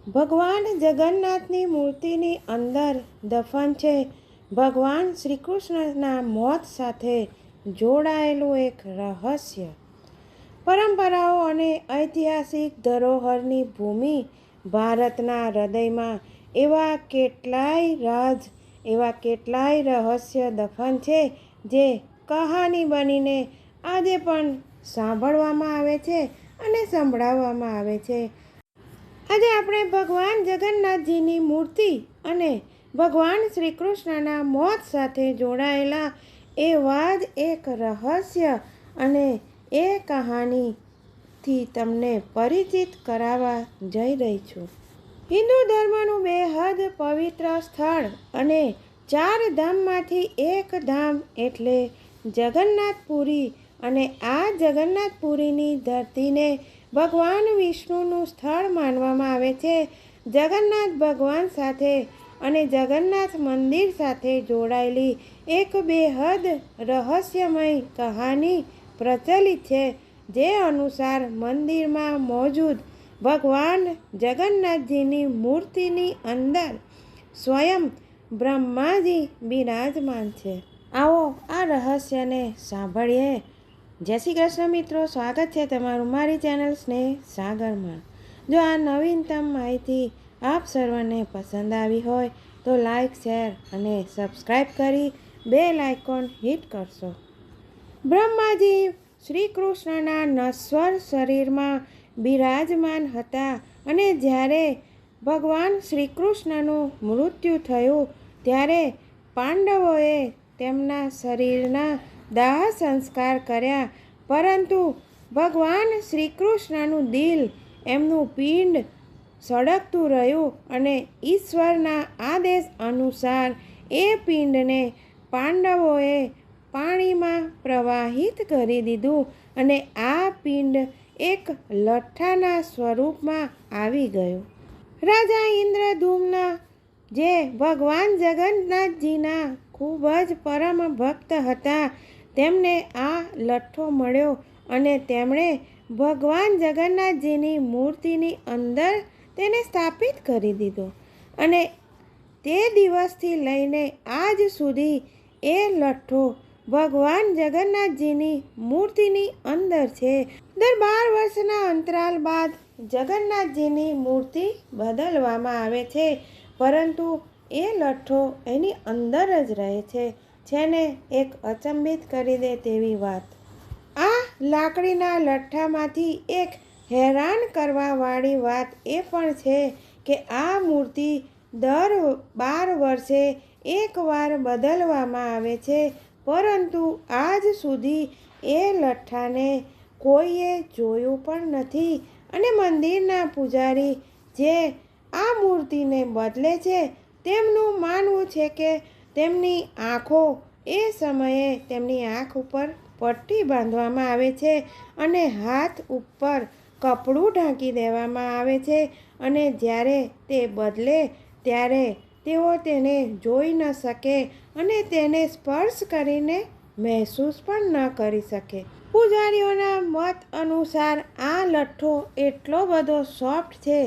ભગવાન જગન્નાથની મૂર્તિની અંદર દફન છે ભગવાન શ્રી કૃષ્ણના મોત સાથે જોડાયેલું એક રહસ્ય. પરંપરાઓ અને ઐતિહાસિક ધરોહરની ભૂમિ ભારતના હૃદયમાં એવા કેટલાય રહસ્ય દફન છે જે કહાની બનીને આજે પણ સાંભળવામાં આવે છે અને સંભળાવવામાં આવે છે. આજે આપણે ભગવાન જગન્નાથજીની મૂર્તિ અને ભગવાન શ્રી કૃષ્ણના મોત સાથે જોડાયેલા એવા જ એક રહસ્ય અને એ કહાનીથી તમને પરિચિત કરાવવા જઈ રહી છું. હિન્દુ ધર્મનું બેહદ પવિત્ર સ્થળ અને 4 ધામમાંથી એક ધામ એટલે જગન્નાથપુરી, અને આ જગન્નાથપુરીની ધરતીને ભગવાન વિષ્ણુનું સ્થળ માનવામાં આવે છે. જગન્નાથ ભગવાન સાથે અને જગન્નાથ મંદિર સાથે જોડાયેલી એક બેહદ રહસ્યમય કહાની પ્રચલિત છે, જે અનુસાર મંદિરમાં મોજૂદ ભગવાન જગન્નાથજીની મૂર્તિની અંદર સ્વયં બ્રહ્માજી બિરાજમાન છે. આવો આ રહસ્યને સાંભળીએ. જય શ્રી કૃષ્ણ મિત્રો, સ્વાગત છે તમારું મારી ચેનલ સ્નેહ સાગરમાં. જો આ નવીનતમ માહિતી આપ સર્વને પસંદ આવી હોય તો લાઈક, શેર અને સબસ્ક્રાઈબ કરી બેલ આઇકોન હિટ કરશો. બ્રહ્માજી શ્રી કૃષ્ણના નશ્વર શરીરમાં બિરાજમાન હતા અને જ્યારે ભગવાન શ્રી કૃષ્ણનું મૃત્યુ થયું ત્યારે પાંડવોએ તેમના શરીરના દાહ સંસ્કાર કર્યા, પરંતુ ભગવાન શ્રી કૃષ્ણનું દિલ, એમનું પિંડ સળગતું રહ્યું અને ઈશ્વરના આદેશ અનુસાર એ પિંડને પાંડવોએ પાણીમાં પ્રવાહિત કરી દીધું અને આ પિંડ એક લઠ્ઠાના સ્વરૂપમાં આવી ગયું. રાજા ઇન્દ્રદ્યુમ્ન, જે ભગવાન જગન્નાથજીના ખૂબ જ પરમ ભક્ત હતા, તેમને આ લઠ્ઠો મળ્યો અને તેમણે ભગવાન જગન્નાથજીની મૂર્તિની અંદર તેને સ્થાપિત કરી દીધો અને તે દિવસથી લઈને આજ સુધી એ લઠ્ઠો ભગવાન જગન્નાથજીની મૂર્તિની અંદર છે. દર 12 વર્ષના અંતરાલ બાદ જગન્નાથજીની મૂર્તિ બદલવામાં આવે છે, પરંતુ એ લઠ્ઠો એની અંદર જ રહે છે. છેને એક અચંબિત કરી દે તેવી વાત. આ લાકડીના લઠ્ઠામાંથી એક હેરાન કરવાવાળી વાત એ પણ છે કે આ મૂર્તિ દર 12 વર્ષે એકવાર બદલવામાં આવે છે, પરંતુ આજ સુધી એ લઠ્ઠાને કોઈએ જોયું પણ નથી અને મંદિરના પૂજારી જે આ મૂર્તિને બદલે છે તેમનું માનવું છે કે તેમની આંખો, એ સમયે તેમની આંખ ઉપર પટ્ટી બાંધવામાં આવે છે અને હાથ ઉપર કપડું ઢાંકી દેવામાં આવે છે અને જ્યારે તે બદલે ત્યારે તેઓ તેને જોઈ ન શકે અને તેને સ્પર્શ કરીને મહેસૂસ પણ ન કરી શકે. પૂજારીઓના મત અનુસાર આ લઠ્ઠો એટલો બધો સોફ્ટ છે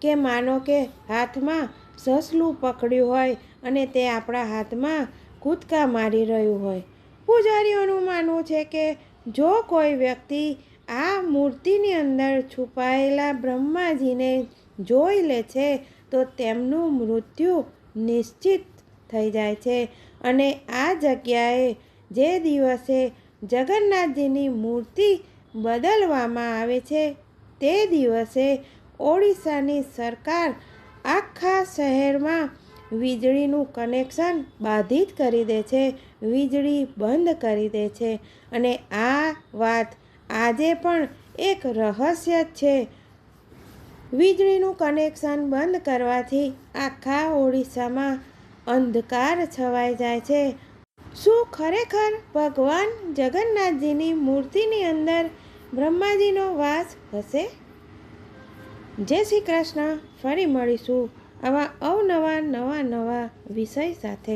કે માનો કે હાથમાં સસલું પકડ્યું હોય અને તે આપણા હાથમાં કૂદકા મારી રહ્યું હોય. પૂજારીઓનું માનવું છે કે જો કોઈ વ્યક્તિ આ મૂર્તિની અંદર છુપાયેલા બ્રહ્માજીને જોઈ લે છે તો તેમનું મૃત્યુ નિશ્ચિત થઈ જાય છે અને આ જગ્યાએ જે દિવસે જગન્નાથજીની મૂર્તિ બદલવામાં આવે છે તે દિવસે ઓડિશાની સરકાર આખા શહેરમાં વીજળીનું કનેક્શન બાધિત કરી દે છે, વીજળી બંધ કરી દે છે અને આ વાત આજે પણ એક રહસ્ય છે. વીજળીનું કનેક્શન બંધ કરવાથી આખા ઓડિશામાં અંધકાર છવાઈ જાય છે. શું ખરેખર ભગવાન જગન્નાથજીની મૂર્તિની અંદર બ્રહ્માજીનો વાસ હશે? જય શ્રી કૃષ્ણ. ફરી મળીશું આવા અવનવા નવા વિષય સાથે.